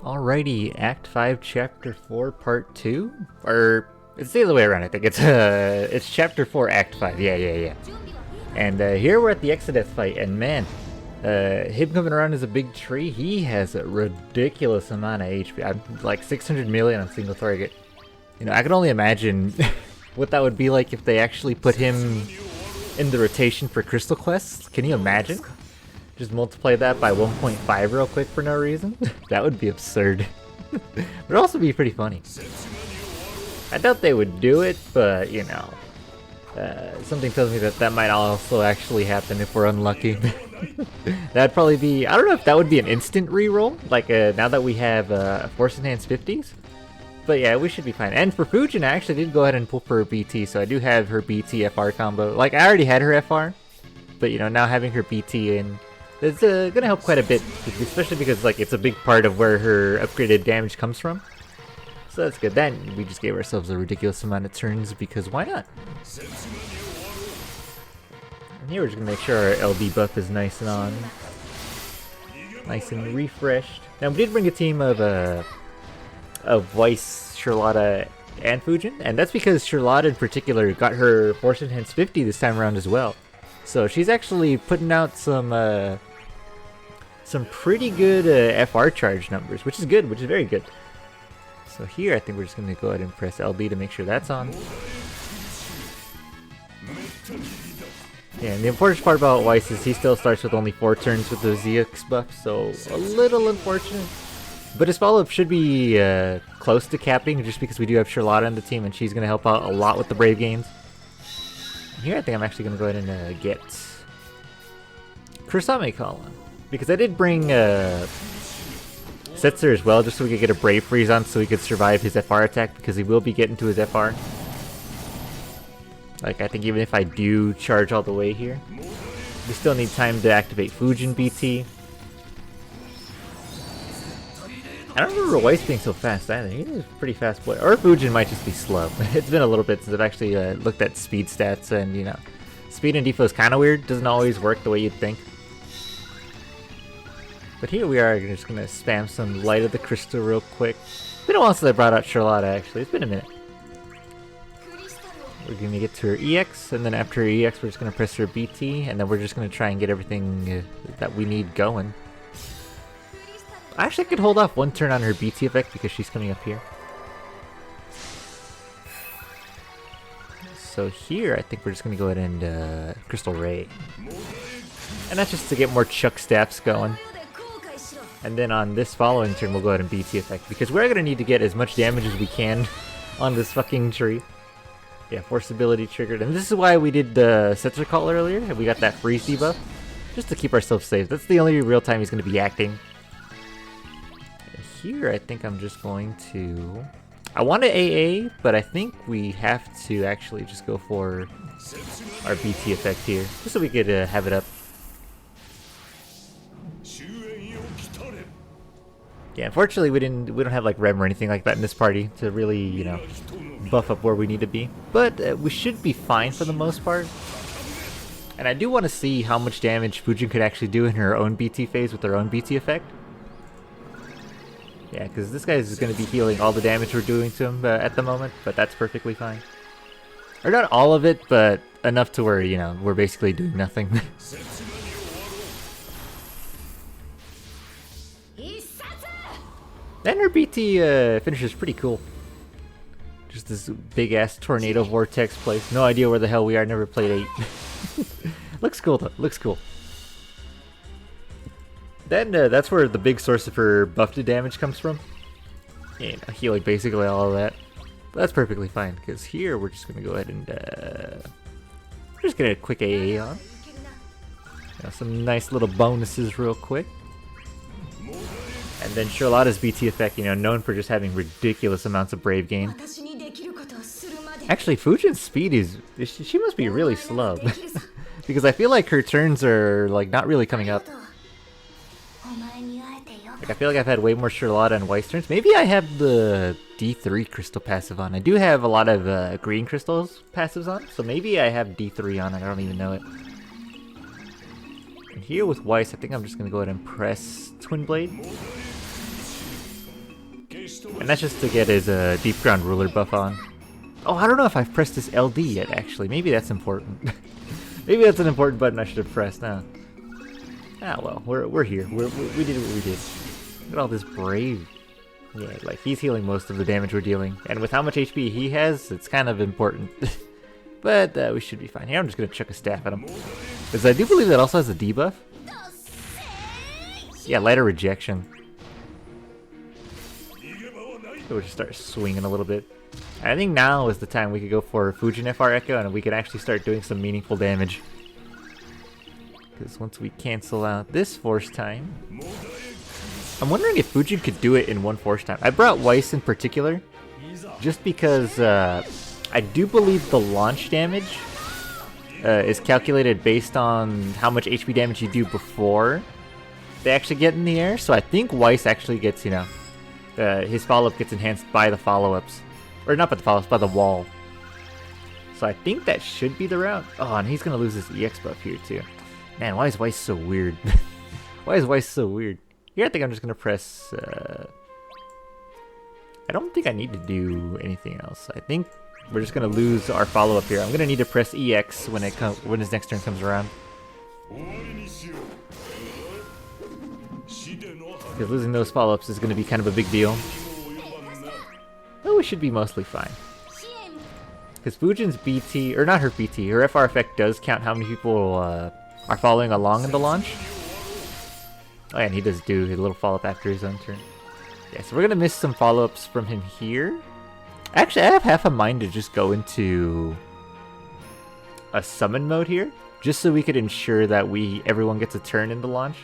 Alrighty, Act 5, Chapter 4, Part 2? Or, it's the other way around, I think. It's Chapter 4, Act 5. Yeah. And here we're at the Exodus fight, and man, him coming around as a big tree, he has a ridiculous amount of HP. I'm like 600 million on single target. You know, I can only imagine what that would be like if they actually put him in the rotation for Crystal Quests. Can you imagine? Just multiply that by 1.5 real quick for no reason? That would be absurd. Would also be pretty funny. I doubt they would do it, but you know, something tells me that that might also actually happen if we're unlucky. That'd probably be, I don't know if that would be an instant reroll, like now that we have Force Enhanced 50s. But yeah, we should be fine. And for Fujin, I actually did go ahead and pull for her BT, so I do have her BT FR combo. Like, I already had her FR, but you know, now having her BT in, it's gonna help quite a bit, especially because like it's a big part of where her upgraded damage comes from. So that's good. Then we just gave ourselves a ridiculous amount of turns because why not? And here we're just gonna make sure our LB buff is nice and on, nice and refreshed. Now we did bring a team of Weiss, Sherlotta, and Fujin, and that's because Sherlotta in particular got her Force Enhanced 50 this time around as well. So she's actually putting out some pretty good FR charge numbers, which is good, which is very good. So here I think we're just going to go ahead and press LB to make sure that's on. Yeah, and the important part about Weiss is he still starts with only 4 turns with the ZX buff, so a little unfortunate. But his follow-up should be close to capping, just because we do have Sherlotta on the team, and she's going to help out a lot with the Brave gains. Here I think I'm actually going to go ahead and get Kurasame Column, because I did bring Setzer as well, just so we could get a Brave Freeze on so he could survive his FR attack, because he will be getting to his FR. Like, I think even if I do charge all the way here, we still need time to activate Fujin BT. I don't remember Weiss being so fast either. He was a pretty fast player. Or Fujin might just be slow. It's been a little bit since I've actually looked at speed stats, and you know, speed and defo is kind of weird. Doesn't always work the way you'd think. But here we are, just gonna spam some Light of the Crystal real quick. It's been a while since I brought out Sherlotta actually. It's been a minute. We're gonna get to her EX, and then after her EX we're just gonna press her BT, and then we're just gonna try and get everything that we need going. Actually, I could hold off 1 turn on her BT effect because she's coming up here. So here, I think we're just going to go ahead and Crystal Ray. And that's just to get more Chuck stats going. And then on this following turn, we'll go ahead and BT effect, because we're going to need to get as much damage as we can on this fucking tree. Yeah, Force ability triggered. And this is why we did the Setzer Call earlier, and we got that freeze debuff. Just to keep ourselves safe. That's the only real time he's going to be acting. Here, I think I'm just going to... I want to AA, but I think we have to actually just go for our BT effect here, just so we could have it up. Yeah, unfortunately we don't have like Rem or anything like that in this party to really, you know, buff up where we need to be. But we should be fine for the most part. And I do want to see how much damage Fujin could actually do in her own BT phase with her own BT effect. Yeah, because this guy is going to be healing all the damage we're doing to him at the moment, but that's perfectly fine. Or not all of it, but enough to where, you know, we're basically doing nothing. And her BT finisher is pretty cool. Just this big-ass tornado vortex place. No idea where the hell we are, never played 8. Looks cool though, looks cool. Then that's where the big source of her buffed damage comes from. You know, healing basically all of that. But that's perfectly fine, because here we're just going to go ahead and we're just going to quick AA on. You know, some nice little bonuses real quick. And then Sherlotta's BT effect, you know, known for just having ridiculous amounts of Brave gain. Actually, Fujin's speed is... she must be really slow. Because I feel like her turns are like not really coming up. Like, I feel like I've had way more Sherlotta and Weiss turns. Maybe I have the D3 crystal passive on. I do have a lot of green crystals passives on, so maybe I have D3 on. I don't even know it. And here with Weiss, I think I'm just going to go ahead and press Twin Blade. And that's just to get his Deep Ground Ruler buff on. Oh, I don't know if I've pressed this LD yet, actually. Maybe that's important. Maybe that's an important button I should have pressed now. Ah, well, we're here. We did what we did. Look at all this brave. Yeah, like, he's healing most of the damage we're dealing. And with how much HP he has, it's kind of important. But we should be fine. Here, I'm just going to chuck a staff at him. Because I do believe that also has a debuff. Yeah, lighter rejection. So we'll just start swinging a little bit. And I think now is the time we could go for Fujin FR Echo and we could actually start doing some meaningful damage. Because once we cancel out this force time... I'm wondering if Fujin could do it in one force time. I brought Weiss in particular, just because I do believe the launch damage is calculated based on how much HP damage you do before they actually get in the air. So I think Weiss actually gets, you know, his follow-up gets enhanced by the follow-ups. Or not by the follow-ups, by the wall. So I think that should be the route. Oh, and he's going to lose his EX buff here too. Man, why is Weiss so weird? Why is Weiss so weird? Here I think I'm just going to press... I don't think I need to do anything else. I think we're just going to lose our follow-up here. I'm going to need to press EX when when his next turn comes around. Because losing those follow-ups is going to be kind of a big deal. But we should be mostly fine. Because Fujin's BT, or not her BT, her FR effect does count how many people are following along in the launch. Oh, and he does do his little follow-up after his own turn. Yeah, so we're going to miss some follow-ups from him here. Actually, I have half a mind to just go into a summon mode here, just so we could ensure that everyone gets a turn in the launch.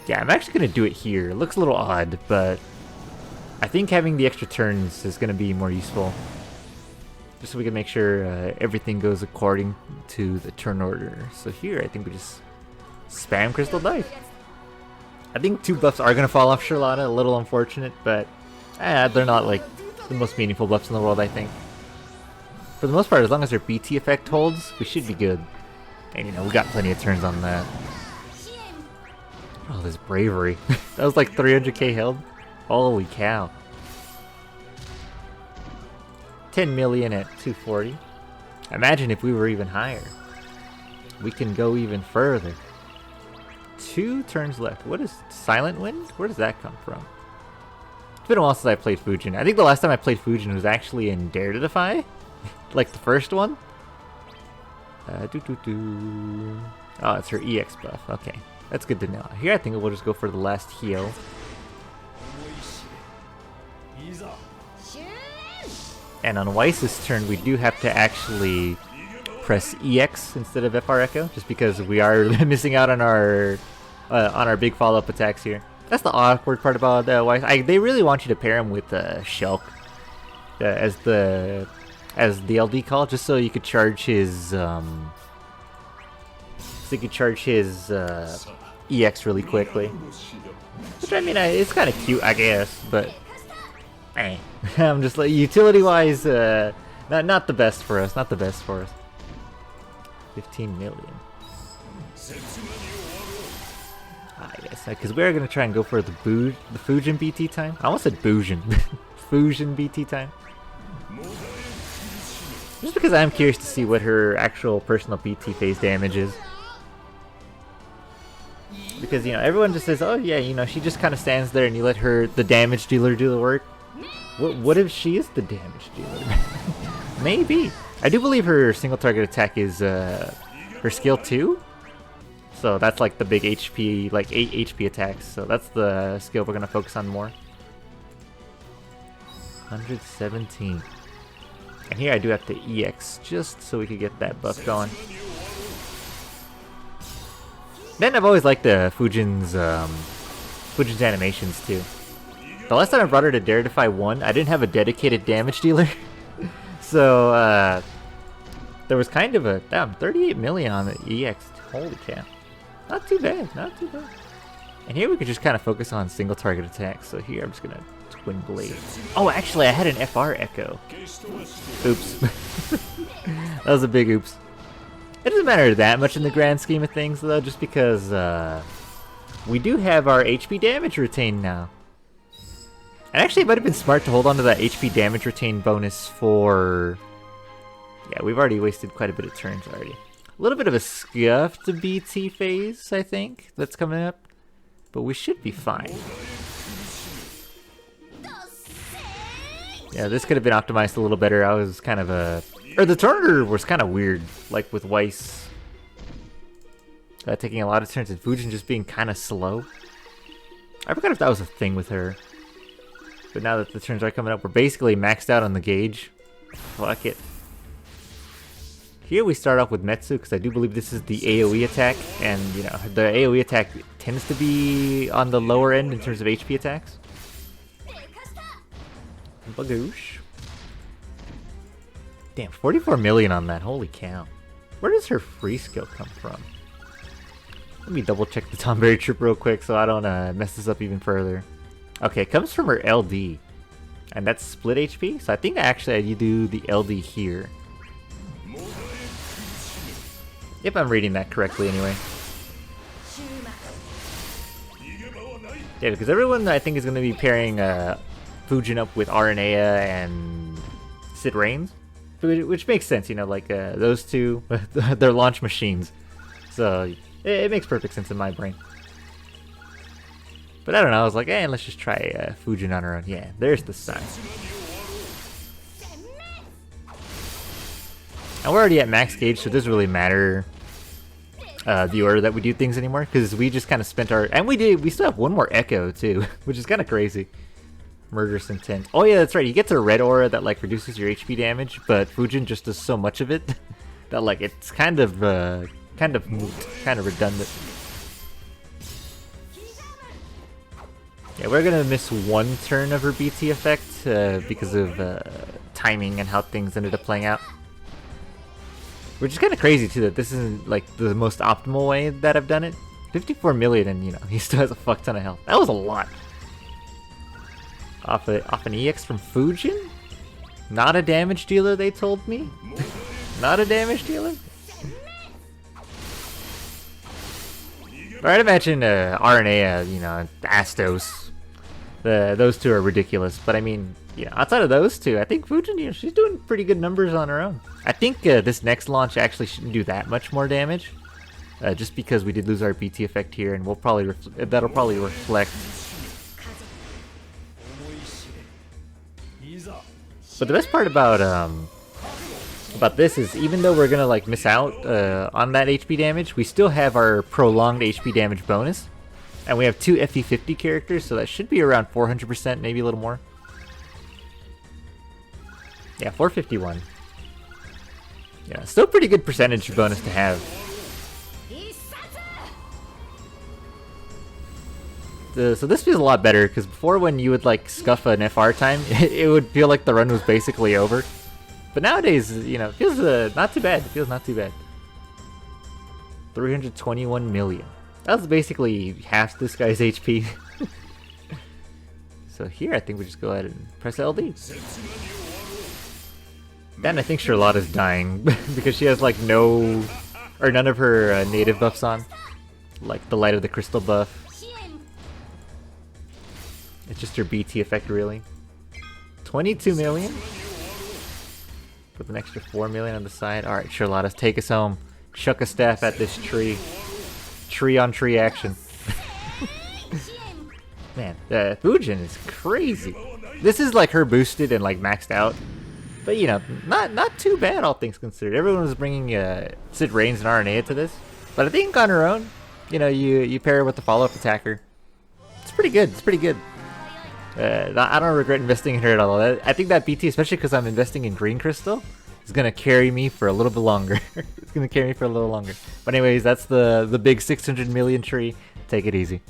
Yeah, I'm actually going to do it here. It looks a little odd, but I think having the extra turns is going to be more useful. Just so we can make sure everything goes according to the turn order. So here, I think we just spam Crystal Dice. I think 2 buffs are going to fall off Sherlotta, a little unfortunate, but they're not like the most meaningful buffs in the world, I think. For the most part, as long as their BT effect holds, we should be good. And you know, we got plenty of turns on that. Oh, this bravery. That was like 300k health. Holy cow. 10 million at 240. Imagine if we were even higher. We can go even further. 2 turns left. What is Silent Wind? Where does that come from? It's been a while since I played Fujin. I think the last time I played Fujin was actually in Dare to Defy. Like the first one. Oh, it's her EX buff. Okay. That's good to know. Here I think we'll just go for the last heal. And on Weiss's turn, we do have to actually press EX instead of FR Echo, just because we are missing out on our big follow-up attacks here. That's the awkward part about Weiss. They really want you to pair him with Shulk as the LD call, just so you could charge his EX really quickly. Which I mean, it's kind of cute, I guess, but I'm just like, utility-wise, not the best for us. Not the best for us. 15 million. Ah, yes, because we're gonna try and go for the Fujin BT time. I almost said Fujin. Fujin BT time. Just because I'm curious to see what her actual personal BT phase damage is. Because, you know, everyone just says, oh yeah, you know, she just kind of stands there and you let the damage dealer do the work. What if she is the damage dealer? Maybe. I do believe her single target attack is her skill 2. So that's like the big HP, like 8 HP attacks. So that's the skill we're going to focus on more. 117. And here I do have to EX just so we could get that buff going. Then I've always liked the Fujin's animations too. The last time I brought her to Dare Defy 1, I didn't have a dedicated damage dealer. So there was kind of a 38 million on the EX. Holy cow. Not too bad, not too bad. And here we could just kind of focus on single target attacks. So here I'm just gonna Twin Blade. Oh, actually I had an FR Echo. Oops. That was a big oops. It doesn't matter that much in the grand scheme of things though, just because we do have our HP damage retained now. And actually, it might have been smart to hold on to that HP damage retain bonus for... Yeah, we've already wasted quite a bit of turns already. A little bit of a scuffed BT phase, I think, that's coming up. But we should be fine. Yeah, this could have been optimized a little better. I was kind of a... Or the turn was kind of weird, like with Weiss. Taking a lot of turns and Fujin just being kind of slow. I forgot if that was a thing with her. But now that the turns are coming up, we're basically maxed out on the gauge. Fuck it. Here we start off with Metsu, because I do believe this is the AoE attack. And, you know, the AoE attack tends to be on the lower end in terms of HP attacks. Bagoosh. Damn, 44 million on that. Holy cow. Where does her free skill come from? Let me double check the Tomberry trip real quick so I don't mess this up even further. Okay, it comes from her LD. And that's split HP, so I think actually you do the LD here. If I'm reading that correctly anyway. Yeah, because everyone I think is going to be pairing Fujin up with Aranea and Sid Reigns. Which makes sense, you know, like those two, they're launch machines. So it makes perfect sense in my brain. But I don't know, I was like, hey, let's just try Fujin on her own. Yeah, there's the sign. And we're already at max gauge, so it doesn't really matter the order that we do things anymore, because we just kind of spent our... And we still have one more Echo, too, which is kind of crazy. Murderous Intent. Oh yeah, that's right, he gets a red aura that like reduces your HP damage, but Fujin just does so much of it that like it's kind of moot, kind of redundant. Yeah, we're gonna miss one turn of her BT effect because of timing and how things ended up playing out. Which is kind of crazy too that this isn't like the most optimal way that I've done it. 54 million and you know, he still has a fuck ton of health. That was a lot. Off an EX from Fujin? Not a damage dealer, they told me? Not a damage dealer? I'd imagine RNA, you know, Astos. Those two are ridiculous. But I mean, you know, outside of those two, I think Fujin, you know, she's doing pretty good numbers on her own. I think this next launch actually shouldn't do that much more damage. Just because we did lose our BT effect here, and we'll probably that'll probably reflect. But the best part about this is even though we're gonna like miss out on that HP damage, we still have our prolonged HP damage bonus, and we have two FE50 characters, so that should be around 400%, maybe a little more. Yeah, 451. Yeah, still pretty good percentage bonus to have. So this feels a lot better, because before when you would like scuff an FR time, it would feel like the run was basically over. But nowadays, you know, it feels not too bad. It feels not too bad. 321 million. That was basically half this guy's HP. So here I think we just go ahead and press LD. Then I think Sherlotta's dying because she has like none of her native buffs on. Like the Light of the Crystal buff. It's just her BT effect, really. 22 million? With an extra 4 million on the side. Alright, Sherlotta, take us home. Chuck a staff at this tree. Tree on tree action. Man, Fujin is crazy. This is like her boosted and like maxed out. But you know, not too bad, all things considered. Everyone was bringing Sid Reigns and RNA to this. But I think on her own, you know, you pair her with the follow-up attacker. It's pretty good, it's pretty good. I don't regret investing in her at all. I think that BT, especially because I'm investing in Green Crystal, is going to carry me for a little bit longer. It's going to carry me for a little longer. But anyways, that's the big 600 million tree. Take it easy.